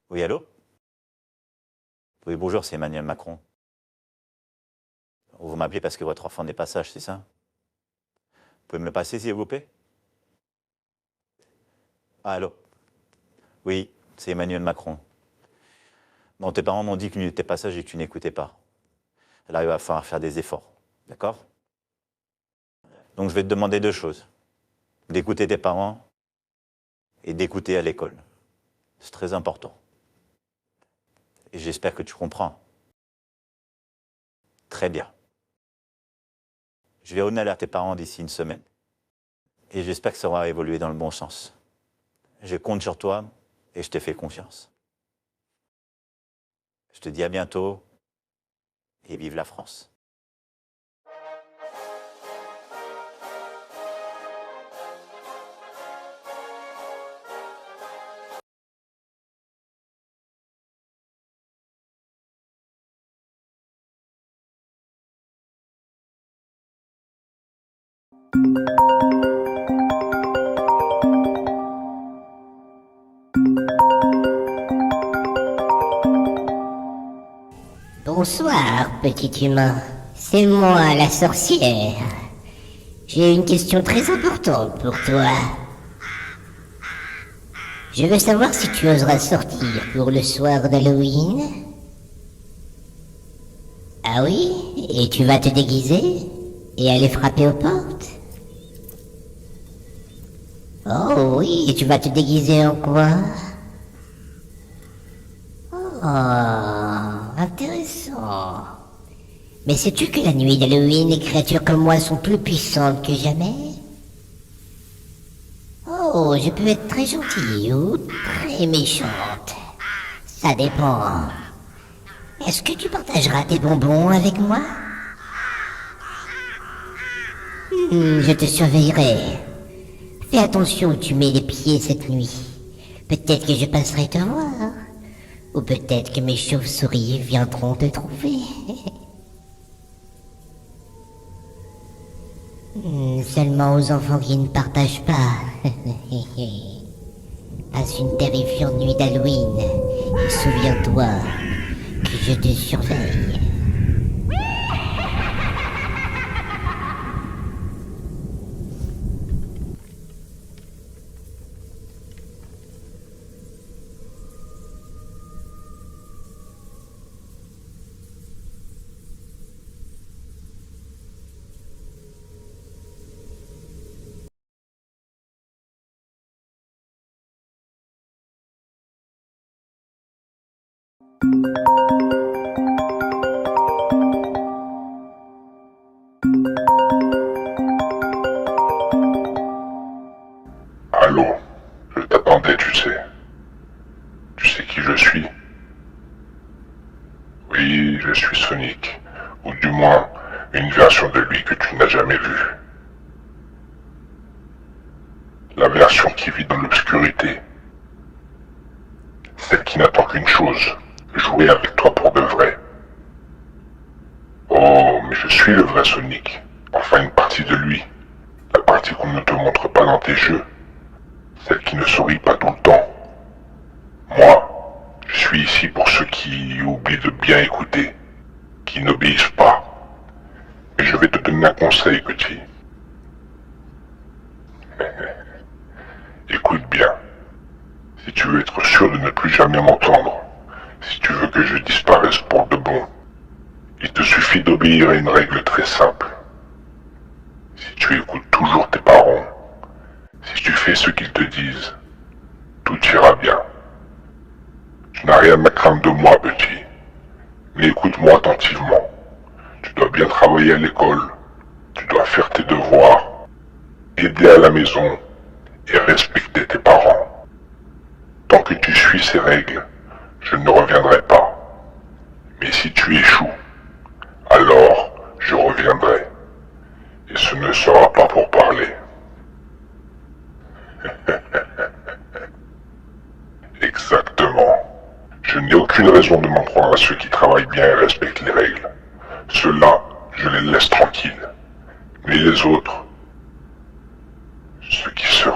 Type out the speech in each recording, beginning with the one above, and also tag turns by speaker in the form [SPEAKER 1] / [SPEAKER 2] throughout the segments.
[SPEAKER 1] Oui, allô? Oui, bonjour, c'est Emmanuel Macron. Vous m'appelez parce que votre enfant n'est pas sage, c'est ça? Vous pouvez me le passer, s'il vous plaît? Ah, allô? Oui, c'est Emmanuel Macron. Bon, tes parents m'ont dit que tu n'étais pas sage et que tu n'écoutais pas. Là, il va falloir faire des efforts, d'accord? Donc, je vais te demander deux choses. D'écouter tes parents et d'écouter à l'école. C'est très important. Et j'espère que tu comprends. Très bien. Je vais revenir à tes parents d'ici une semaine. Et j'espère que ça aura évolué dans le bon sens. Je compte sur toi et je te fais confiance. Je te dis à bientôt et vive la France.
[SPEAKER 2] Bonsoir, petit humain. C'est moi, la sorcière. J'ai une question très importante pour toi. Je veux savoir si tu oseras sortir pour le soir d'Halloween. Ah oui? Et tu vas te déguiser et aller frapper aux portes? Oh oui, et tu vas te déguiser en quoi? Oh, intéressant. Mais sais-tu que la nuit d'Halloween, les créatures comme moi sont plus puissantes que jamais? Oh, je peux être très gentille ou très méchante. Ça dépend. Est-ce que tu partageras tes bonbons avec moi? Je te surveillerai. Fais attention où tu mets les pieds cette nuit. Peut-être que je passerai te voir. Ou peut-être que mes chauves-souris viendront te trouver. Seulement aux enfants qui ne partagent pas. Passe une terrifiante nuit d'Halloween. Et souviens-toi que je te surveille.
[SPEAKER 3] Allô, je t'attendais, tu sais. Tu sais qui je suis? Oui, je suis Sonic. Ou du moins, une version de lui que tu n'as jamais vue. La version qui vit dans l'obscurité. Celle qui n'attend qu'une chose, jouer avec toi pour de vrai. Oh, mais je suis le vrai Sonic. Enfin, une partie de lui. La partie qu'on ne te montre pas dans tes jeux. Celle qui ne sourit pas tout le temps. Moi, je suis ici pour ceux qui oublient de bien écouter, qui n'obéissent pas. Et je vais te donner un conseil, petit. Écoute bien. Si tu veux être sûr de ne plus jamais m'entendre, si tu veux que je disparaisse pour de bon, il te suffit d'obéir à une règle très simple. Si tu écoutes toujours tes parents, si tu fais ce qu'ils te disent, tout ira bien. Tu n'as rien à craindre de moi, petit. Mais écoute-moi attentivement. Tu dois bien travailler à l'école. Tu dois faire tes devoirs, aider à la maison et respecter tes parents. Tant que tu suis ces règles, je ne reviendrai pas. Mais si tu échoues, alors je reviendrai. Et ce ne sera pas pour parler. Exactement. Je n'ai aucune raison de m'en prendre à ceux qui travaillent bien et respectent les règles. Ceux-là, je les laisse tranquilles. Mais les autres, ceux qui se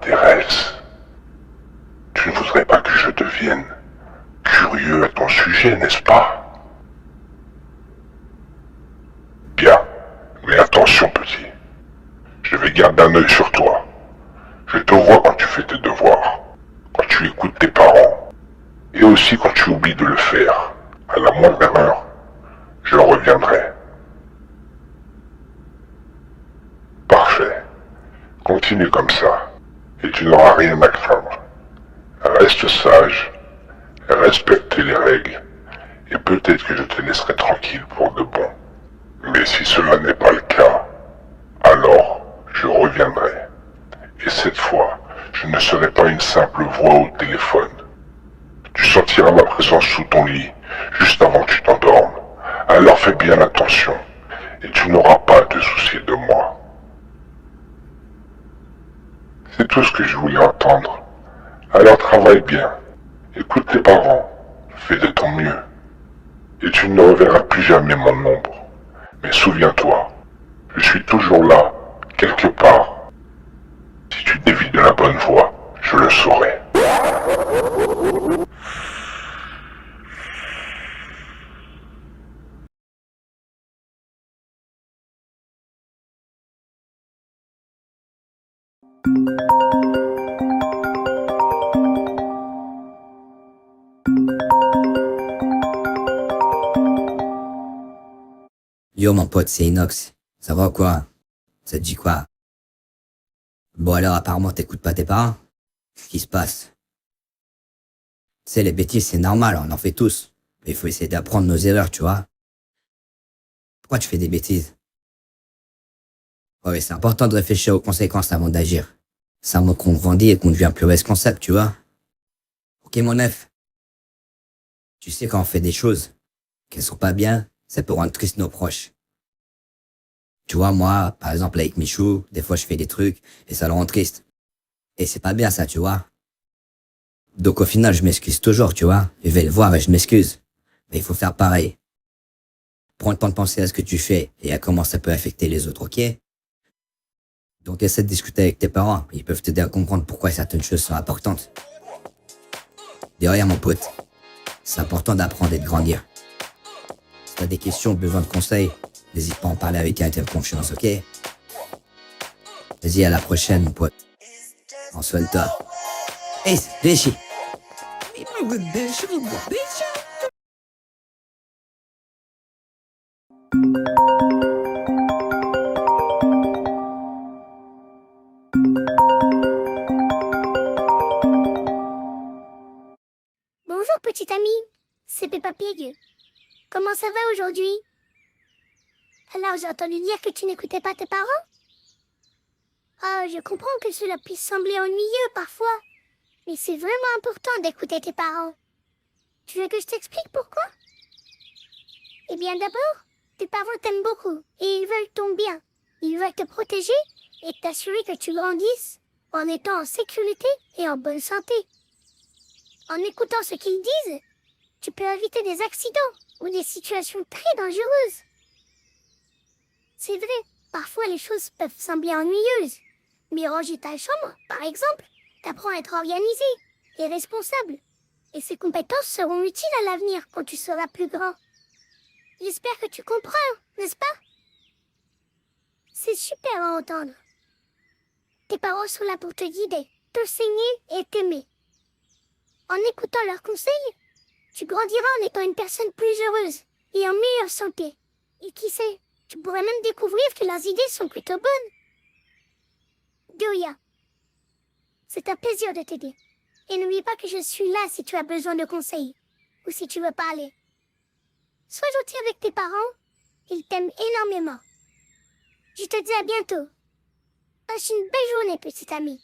[SPEAKER 3] Thérèse, tu ne voudrais pas que je devienne curieux à ton sujet, n'est-ce pas? Bien, mais attention petit, je vais garder un œil sur toi. Je te vois quand tu fais tes devoirs, quand tu écoutes tes parents, et aussi quand tu oublies de le faire. À la moindre erreur, je reviendrai. Parfait. Continue comme ça, et tu n'auras rien à craindre. Reste sage, respecte les règles, et peut-être que je te laisserai tranquille pour de bon. Mais si cela n'est pas le cas, alors je reviendrai. Et cette fois, je ne serai pas une simple voix au téléphone. Tu sentiras ma présence sous ton lit, juste avant que tu t'endormes. Alors fais bien attention, et tu n'auras pas à te soucier de moi. C'est tout ce que je voulais entendre. Alors travaille bien, écoute tes parents, fais de ton mieux. Et tu ne reverras plus jamais mon ombre. Mais souviens-toi, je suis toujours là, quelque part. Si tu dévies de la bonne voie, je le saurai.
[SPEAKER 4] Yo mon pote, c'est Inox. Ça va ou quoi? Ça te dit quoi? Bon alors apparemment t'écoutes pas tes parents? Qu'est-ce qui se passe? Tu sais les bêtises c'est normal, on en fait tous. Mais il faut essayer d'apprendre nos erreurs, tu vois. Pourquoi tu fais des bêtises? Ouais, c'est important de réfléchir aux conséquences avant d'agir. Ça montre qu'on grandit et qu'on devient plus responsable, tu vois. Ok mon neuf. Tu sais quand on fait des choses, qu'elles sont pas bien, ça peut rendre triste nos proches. Tu vois, moi, par exemple, avec Michou, des fois je fais des trucs et ça le rend triste. Et c'est pas bien ça, tu vois. Donc au final, je m'excuse toujours, tu vois. Je vais le voir et je m'excuse. Mais il faut faire pareil. Prends le temps de penser à ce que tu fais et à comment ça peut affecter les autres, ok? Donc essaie de discuter avec tes parents. Ils peuvent t'aider à comprendre pourquoi certaines choses sont importantes. Derrière mon pote, c'est important d'apprendre et de grandir. Si t'as des questions ou besoin de conseils, n'hésite pas à en parler avec quelqu'un de confiance, ok? Vas-y, à la prochaine, mon pote. En soin de toi. Hey, Rishi.
[SPEAKER 5] Bonjour petite amie, c'est Peppa Pig. Comment ça va aujourd'hui? Alors j'ai entendu dire que tu n'écoutais pas tes parents? Ah, je comprends que cela puisse sembler ennuyeux parfois, mais c'est vraiment important d'écouter tes parents. Tu veux que je t'explique pourquoi? Eh bien d'abord, tes parents t'aiment beaucoup et ils veulent ton bien. Ils veulent te protéger et t'assurer que tu grandisses en étant en sécurité et en bonne santé. En écoutant ce qu'ils disent, tu peux éviter des accidents ou des situations très dangereuses. C'est vrai, parfois les choses peuvent sembler ennuyeuses, mais ranger ta chambre, par exemple, t'apprend à être organisé et responsable. Et ces compétences seront utiles à l'avenir quand tu seras plus grand. J'espère que tu comprends, n'est-ce pas? C'est super à entendre. Tes parents sont là pour te guider, t'enseigner et t'aimer. En écoutant leurs conseils, tu grandiras en étant une personne plus heureuse et en meilleure santé. Et qui sait, tu pourrais même découvrir que leurs idées sont plutôt bonnes. Doya, c'est un plaisir de t'aider. Et n'oublie pas que je suis là si tu as besoin de conseils ou si tu veux parler. Sois gentil avec tes parents, ils t'aiment énormément. Je te dis à bientôt. Passe une belle journée, petite amie.